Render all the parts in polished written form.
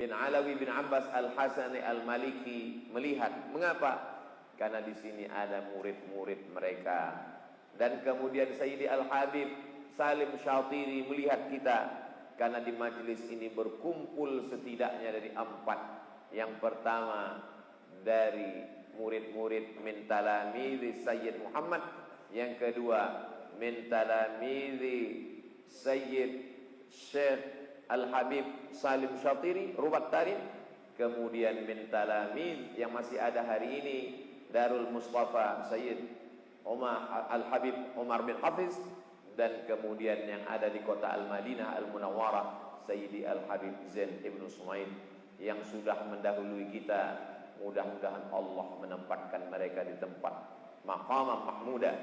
bin Alawi bin Abbas Al-Hasani Al-Maliki melihat. Mengapa? Karena di sini ada murid-murid mereka. Dan kemudian Sayyidi Al-Habib Salim Syatiri melihat kita, karena di majelis ini berkumpul setidaknya dari 4. Yang pertama dari murid-murid min talamidhi Sayyid Muhammad, yang kedua min talamidhi Sayyid Syekh Al-Habib Salim Syatiri Rubat Tarim, kemudian min talamidh yang masih ada hari ini Darul Mustafa Sayyid Umar Al-Habib Umar bin Hafiz, dan kemudian yang ada di kota Al-Madinah Al-Munawwarah Sayyidi Al-Habib Zain Ibn Sumaid yang sudah mendahului kita. Mudah-mudahan Allah menempatkan mereka di tempat maqam mahmudah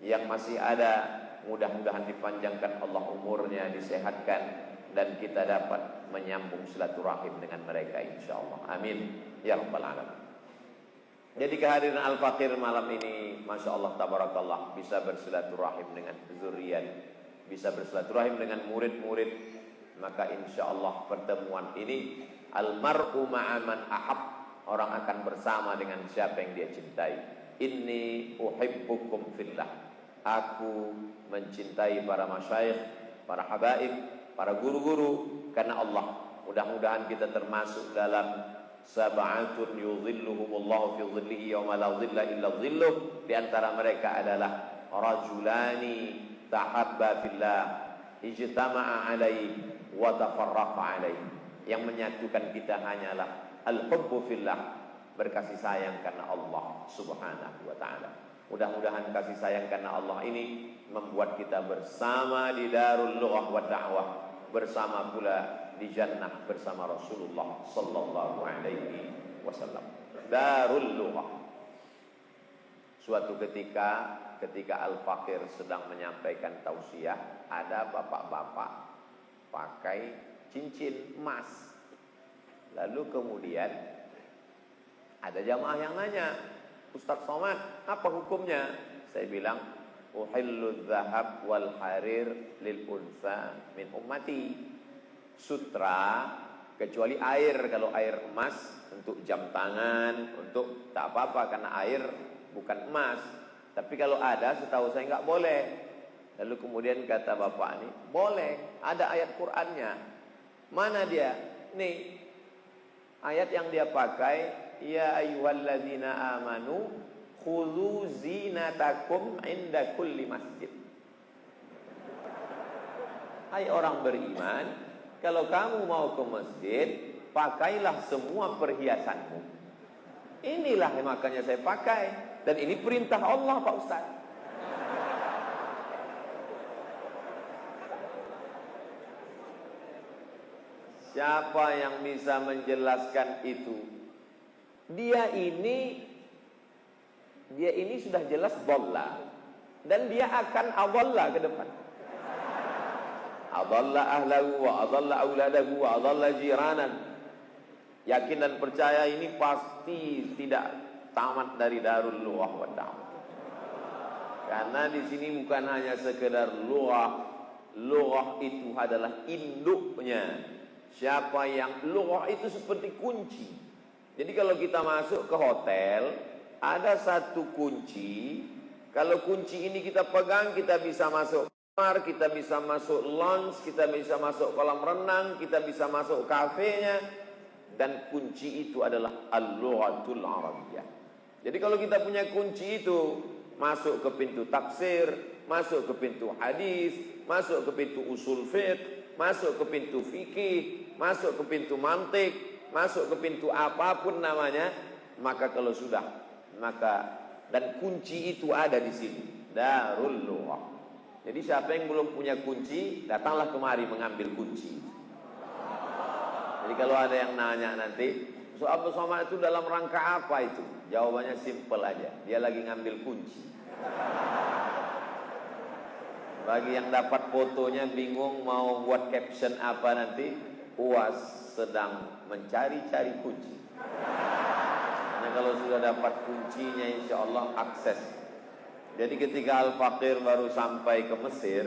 yang masih ada. Mudah-mudahan dipanjangkan Allah umurnya, disehatkan, dan kita dapat menyambung silaturahim dengan mereka insyaallah. Amin ya rabbal alamin. Jadi kehadiran Al-Fakir malam ini, Masya Allah, tabarakallah, bisa bersilaturahim dengan zuriat, bisa bersilaturahim dengan murid-murid. Maka insya Allah pertemuan ini, almar'u ma'aman ahab, orang akan bersama dengan siapa yang dia cintai. Inni uhibbukum fillah, aku mencintai para masyayikh, para habaib, para guru-guru karena Allah. Mudah-mudahan kita termasuk dalam sab'atun yudhilluhumullahu fi dhillihi yawma la dhilla illa dhilluh. Di antara mereka adalah rajulani tahabba fillah ijtama'a alaihi wa tafarraqa alaihi. Yang menyatukan kita hanyalah al-hubbu fillah, berkasih sayang karena Allah subhanahu wa ta'ala. Mudah-mudahan kasih sayang karena Allah ini membuat kita bersama di Darul Lughah wa Da'wah, bersama pula di jannah bersama Rasulullah sallallahu alaihi wasallam. Darul Lughah. Suatu ketika Al-Fakir sedang menyampaikan tausiah, ada bapak-bapak pakai cincin emas. Lalu kemudian ada jamaah yang nanya, Ustaz Somad, apa hukumnya? Saya bilang, uhillu dhahab wal harir lil unsa min ummati. Sutra kecuali air, kalau air emas untuk jam tangan, untuk tak apa-apa karena air bukan emas. Tapi kalau ada, setahu saya nggak boleh. Lalu kemudian kata bapak ini, boleh, ada ayat Qur'annya. Mana dia? Nih, ayat yang dia pakai, ya ayyuhalladzina amanu khudhu zinatakum inda kulli masjid. Hai orang beriman, kalau kamu mau ke masjid, pakailah semua perhiasanmu. Inilah makanya saya pakai, dan ini perintah Allah Pak Ustaz. Siapa yang bisa menjelaskan itu? Dia ini sudah jelas dhalla, dan dia akan adalla ke depan. Adalla ahlahu wa adalla auladahu wa adalla jiranan. Yakin dan percaya ini pasti tidak tamat dari Darul Lughah wa Da'wah. Karena di sini bukan hanya sekedar lughah. Lughah itu adalah induknya. Siapa yang lughah itu seperti kunci. Jadi kalau kita masuk ke hotel, ada satu kunci. Kalau kunci ini kita pegang, kita bisa masuk kamar, kita bisa masuk lounge, kita bisa masuk kolam renang, kita bisa masuk kafenya. Dan kunci itu adalah al-lughatul arabiyyah. Jadi kalau kita punya kunci itu, masuk ke pintu tafsir, masuk ke pintu hadis, masuk ke pintu usul fiqh, masuk ke pintu fikih, masuk ke pintu mantik, masuk ke pintu apapun namanya, maka kalau sudah, dan kunci itu ada di sini, Darul Lughah. Jadi siapa yang belum punya kunci, datanglah kemari mengambil kunci. Jadi kalau ada yang nanya nanti, Abdul Somad itu dalam rangka apa itu? Jawabannya simple aja, dia lagi ngambil kunci. Bagi yang dapat fotonya bingung mau buat caption apa nanti, UAS sedang mencari-cari kunci. Karena kalau sudah dapat kuncinya, insya Allah akses. Jadi ketika Al-Fakir baru sampai ke Mesir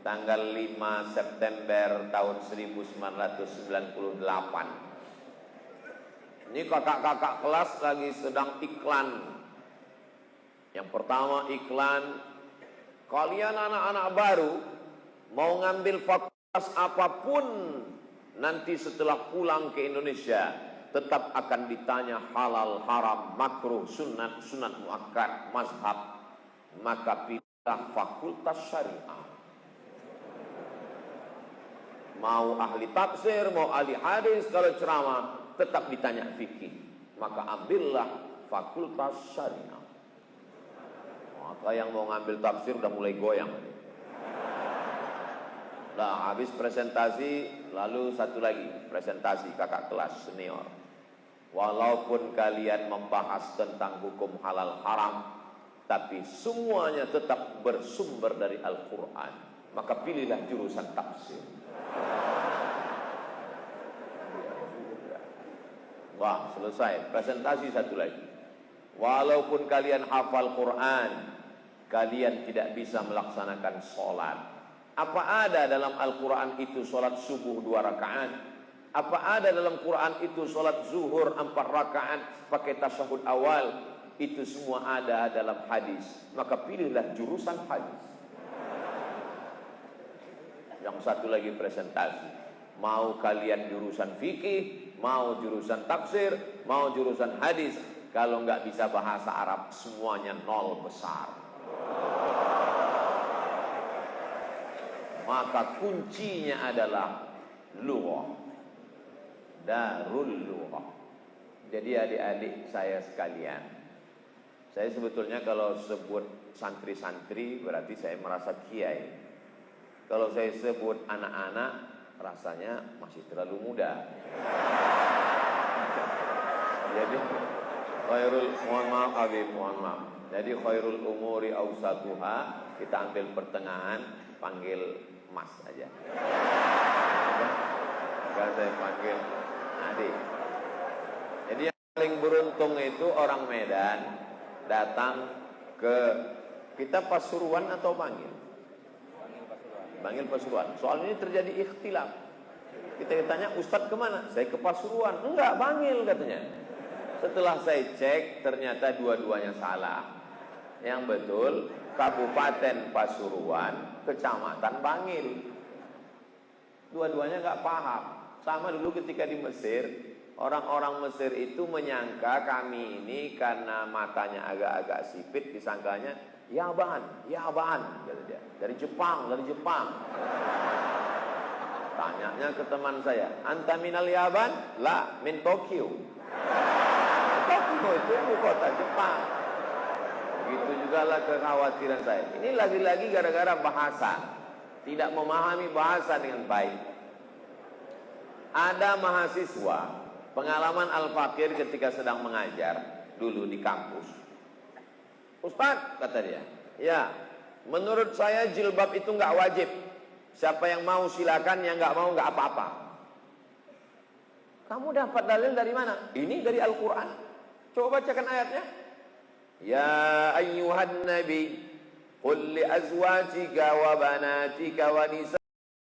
tanggal 5 September tahun 1998, Ini kakak-kakak kelas lagi sedang iklan. Yang pertama iklan, kalian anak-anak baru mau ngambil fakultas apapun nanti setelah pulang ke Indonesia tetap akan ditanya halal, haram, makruh, sunat, sunat muakkad, mazhab. Maka pilihlah fakultas syariah. Mau ahli tafsir, mau ahli hadis, kalau ceramah tetap ditanya fikih. Maka ambillah fakultas syariah. Maka yang mau ngambil tafsir udah mulai goyang. Nah, habis presentasi, lalu satu lagi presentasi kakak kelas senior. Walaupun kalian membahas tentang hukum halal haram, tapi semuanya tetap bersumber dari Al-Quran. Maka pilihlah jurusan tafsir. Wah, selesai. Presentasi satu lagi. Walaupun kalian hafal Quran, kalian tidak bisa melaksanakan sholat. Apa ada dalam Al-Quran itu sholat subuh 2 rakaat? Apa ada dalam Quran itu sholat zuhur 4 rakaat pakai tasyahud awal? Itu semua ada dalam hadis. Maka pilihlah jurusan hadis. Yang satu lagi presentasi. Mau kalian jurusan fikih, mau jurusan tafsir, mau jurusan hadis, kalau nggak bisa bahasa Arab, semuanya nol besar. Maka kuncinya adalah lughah, darul lughah. Jadi adik-adik saya sekalian, saya sebetulnya kalau sebut santri-santri berarti saya merasa kiai. Kalau saya sebut anak-anak, rasanya masih terlalu muda. Jadi khairul, mohon maaf Habib, mohon maaf. Jadi khairul umuri awsatuha, kita ambil pertengahan, panggil Mas aja. Enggak, saya panggil adik. Jadi yang paling beruntung itu orang Medan datang ke kita Pasuruan atau Bangil? Bangil Pasuruan. Soal ini terjadi ikhtilaf. Kita tanya, Ustadz kemana? Saya ke Pasuruan. Enggak, Bangil katanya. Setelah saya cek, ternyata dua-duanya salah. Yang betul, Kabupaten Pasuruan, Kecamatan Bangil. Dua-duanya enggak paham. Sama dulu ketika di Mesir, orang-orang Mesir itu menyangka kami ini karena matanya agak-agak sipit, disangkanya Yaban, Yaban, kata dia. Dari Jepang, dari Jepang. Tanyanya ke teman saya, anta minal Yaban? La, min Tokyo. Tokyo itu ibu kota Jepang. Begitu juga lah kekhawatiran saya. Ini lagi-lagi gara-gara bahasa. Tidak memahami bahasa dengan baik. Ada mahasiswa, pengalaman Al-Fakir ketika sedang mengajar dulu di kampus. Ustaz, kata dia, ya, menurut saya jilbab itu nggak wajib. Siapa yang mau silakan, yang nggak mau nggak apa-apa. Kamu dapat dalil dari mana? Ini dari Al-Quran. Coba bacakan ayatnya. Ya ayyuhan nabi, qul li azwajika wa banatika wa nisa